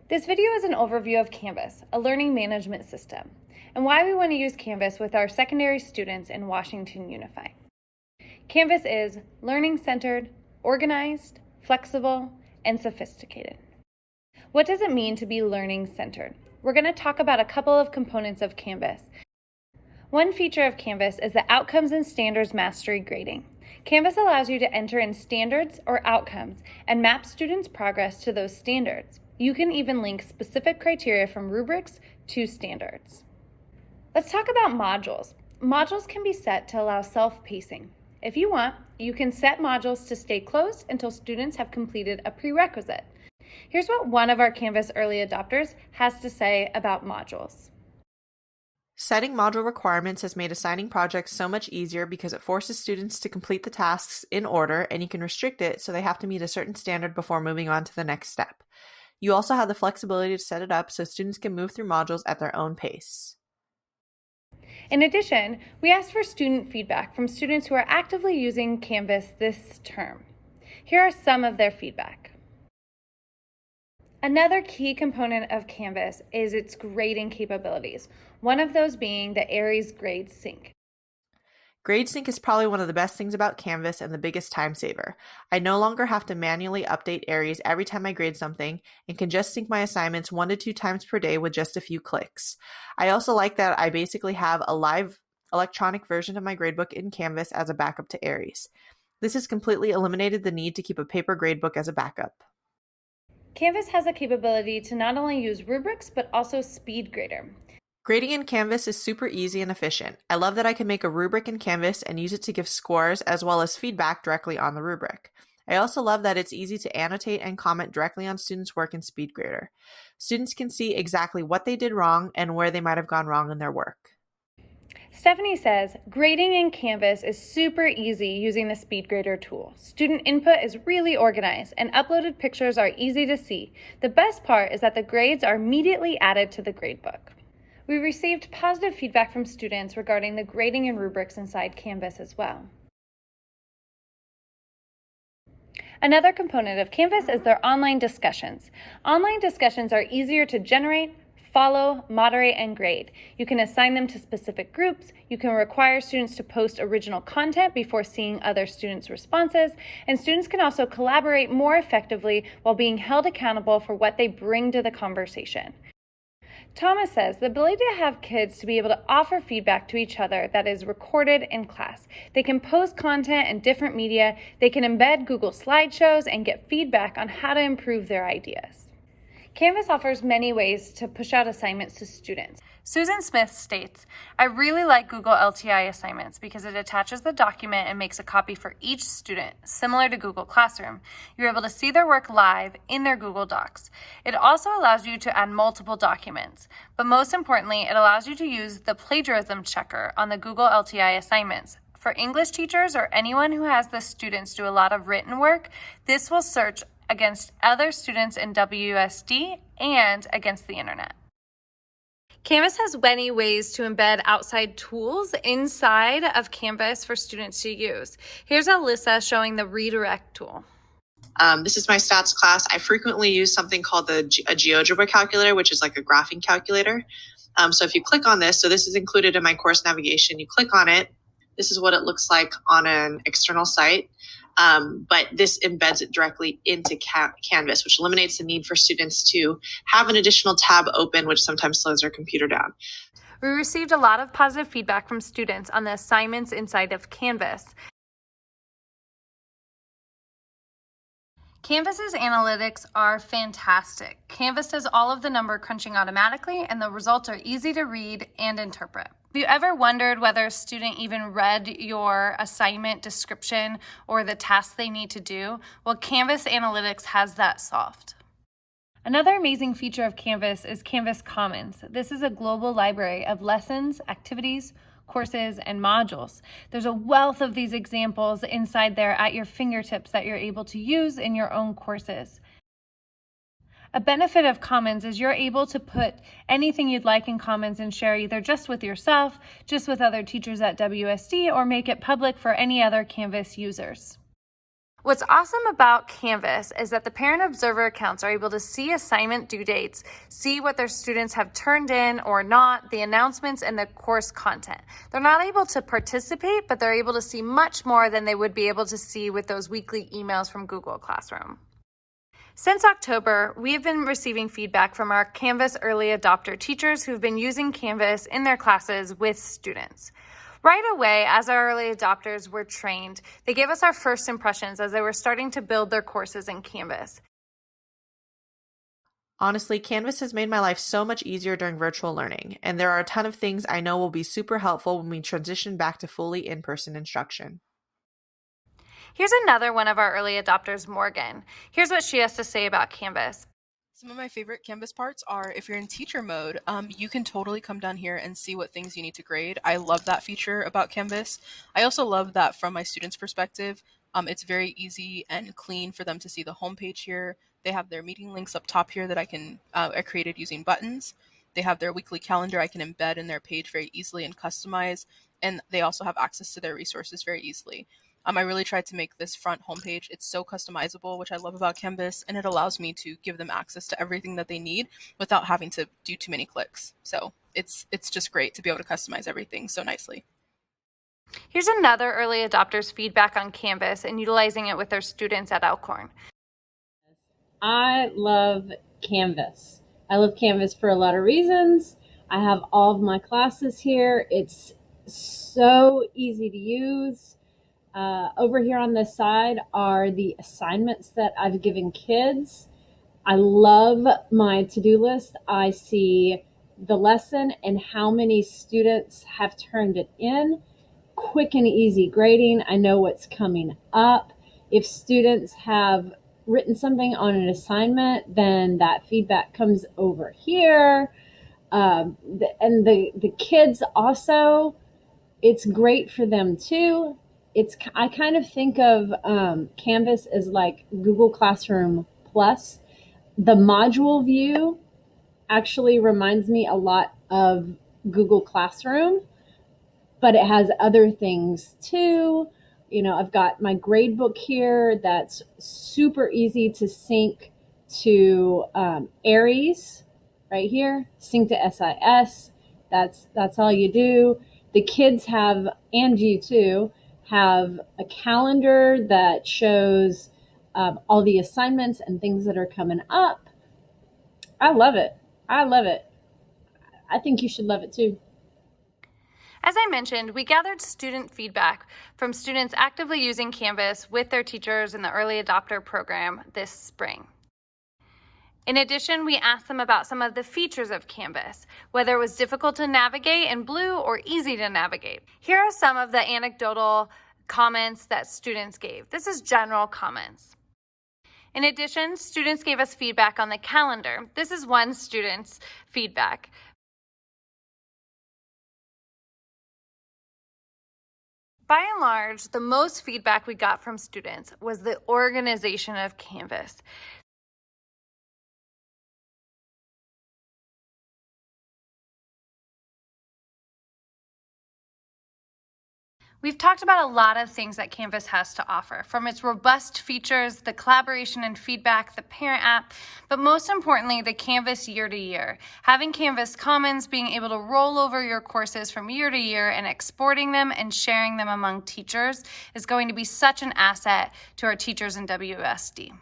This video is an overview of Canvas, a learning management system, and why we want to use Canvas with our secondary students in Washington Unified. Canvas is learning-centered, organized, flexible, and sophisticated. What does it mean to be learning-centered? We're going to talk about a couple of components of Canvas. One feature of Canvas is the Outcomes and Standards Mastery Grading. Canvas allows you to enter in standards or outcomes and map students' progress to those standards. You can even link specific criteria from rubrics to standards. Let's talk about modules. Modules can be set to allow self-pacing. If you want, you can set modules to stay closed until students have completed a prerequisite. Here's what one of our Canvas early adopters has to say about modules. Setting module requirements has made assigning projects so much easier because it forces students to complete the tasks in order, and you can restrict it so they have to meet a certain standard before moving on to the next step. You also have the flexibility to set it up so students can move through modules at their own pace. In addition, we asked for student feedback from students who are actively using Canvas this term. Here are some of their feedback. Another key component of Canvas is its grading capabilities, one of those being the Aeries grade sync. Grade sync is probably one of the best things about Canvas and the biggest time saver. I no longer have to manually update Aeries every time I grade something and can just sync my assignments 1 to 2 times per day with just a few clicks. I also like that I basically have a live electronic version of my gradebook in Canvas as a backup to Aeries. This has completely eliminated the need to keep a paper gradebook as a backup. Canvas has the capability to not only use rubrics, but also SpeedGrader. Grading in Canvas is super easy and efficient. I love that I can make a rubric in Canvas and use it to give scores as well as feedback directly on the rubric. I also love that it's easy to annotate and comment directly on students' work in SpeedGrader. Students can see exactly what they did wrong and where they might have gone wrong in their work. Stephanie says, grading in Canvas is super easy using the SpeedGrader tool. Student input is really organized and uploaded pictures are easy to see. The best part is that the grades are immediately added to the gradebook. We received positive feedback from students regarding the grading and rubrics inside Canvas as well. Another component of Canvas is their online discussions. Online discussions are easier to generate, follow, moderate, and grade. You can assign them to specific groups, you can require students to post original content before seeing other students' responses, and students can also collaborate more effectively while being held accountable for what they bring to the conversation. Thomas says the ability to have kids to be able to offer feedback to each other that is recorded in class. They can post content in different media, they can embed Google slideshows and get feedback on how to improve their ideas. Canvas offers many ways to push out assignments to students. Susan Smith states, I really like Google LTI assignments because it attaches the document and makes a copy for each student, similar to Google Classroom. You're able to see their work live in their Google Docs. It also allows you to add multiple documents, but most importantly, it allows you to use the plagiarism checker on the Google LTI assignments. For English teachers or anyone who has the students do a lot of written work, this will search against other students in WUSD and against the internet. Canvas has many ways to embed outside tools inside of Canvas for students to use. Here's Alyssa showing the redirect tool. This is my stats class. I frequently use something called a GeoGebra calculator, which is like a graphing calculator. So if you click on this, so this is included in my course navigation, you click on it. This is what it looks like on an external site. But this embeds it directly into Canvas, which eliminates the need for students to have an additional tab open, which sometimes slows their computer down. We received a lot of positive feedback from students on the assignments inside of Canvas. Canvas's analytics are fantastic. Canvas does all of the number crunching automatically, and the results are easy to read and interpret. Have you ever wondered whether a student even read your assignment description or the tasks they need to do? Well, Canvas Analytics has that solved. Another amazing feature of Canvas is Canvas Commons. This is a global library of lessons, activities, courses, and modules. There's a wealth of these examples inside there at your fingertips that you're able to use in your own courses. A benefit of Commons is you're able to put anything you'd like in Commons and share either just with yourself, just with other teachers at WUSD, or make it public for any other Canvas users. What's awesome about Canvas is that the parent observer accounts are able to see assignment due dates, see what their students have turned in or not, the announcements, and the course content. They're not able to participate, but they're able to see much more than they would be able to see with those weekly emails from Google Classroom. Since October, we have been receiving feedback from our Canvas early adopter teachers who've been using Canvas in their classes with students. Right away, as our early adopters were trained, they gave us our first impressions as they were starting to build their courses in Canvas. Honestly, Canvas has made my life so much easier during virtual learning, and there are a ton of things I know will be super helpful when we transition back to fully in-person instruction. Here's another one of our early adopters, Morgan. Here's what she has to say about Canvas. Some of my favorite Canvas parts are if you're in teacher mode, you can totally come down here and see what things you need to grade. I love that feature about Canvas. I also love that from my students' perspective, it's very easy and clean for them to see the homepage here. They have their meeting links up top here that I created using buttons. They have their weekly calendar I can embed in their page very easily and customize. And they also have access to their resources very easily. I really tried to make this front homepage. It's so customizable, which I love about Canvas, and it allows me to give them access to everything that they need without having to do too many clicks. So it's just great to be able to customize everything so nicely. Here's another early adopter's feedback on Canvas and utilizing it with their students at Elkhorn. I love Canvas. I love Canvas for a lot of reasons. I have all of my classes here. It's so easy to use. Over here on this side are the assignments that I've given kids. I love my to-do list. I see the lesson and how many students have turned it in. Quick and easy grading. I know what's coming up. If students have written something on an assignment, then that feedback comes over here. And the kids also, it's great for them too. I kind of think of Canvas as like Google Classroom Plus. The module view actually reminds me a lot of Google Classroom, but it has other things too. You know, I've got my grade book here that's super easy to sync to Aeries right here, sync to SIS. That's all you do. The kids have, and you too, have a calendar that shows all the assignments and things that are coming up. I love it. I love it. I think you should love it too. As I mentioned, we gathered student feedback from students actively using Canvas with their teachers in the early adopter program this spring. In addition, we asked them about some of the features of Canvas, whether it was difficult to navigate in blue or easy to navigate. Here are some of the anecdotal comments that students gave. This is general comments. In addition, students gave us feedback on the calendar. This is one student's feedback. By and large, the most feedback we got from students was the organization of Canvas. We've talked about a lot of things that Canvas has to offer, from its robust features, the collaboration and feedback, the parent app, but most importantly, the Canvas year to year. Having Canvas Commons, being able to roll over your courses from year to year and exporting them and sharing them among teachers is going to be such an asset to our teachers in WUSD.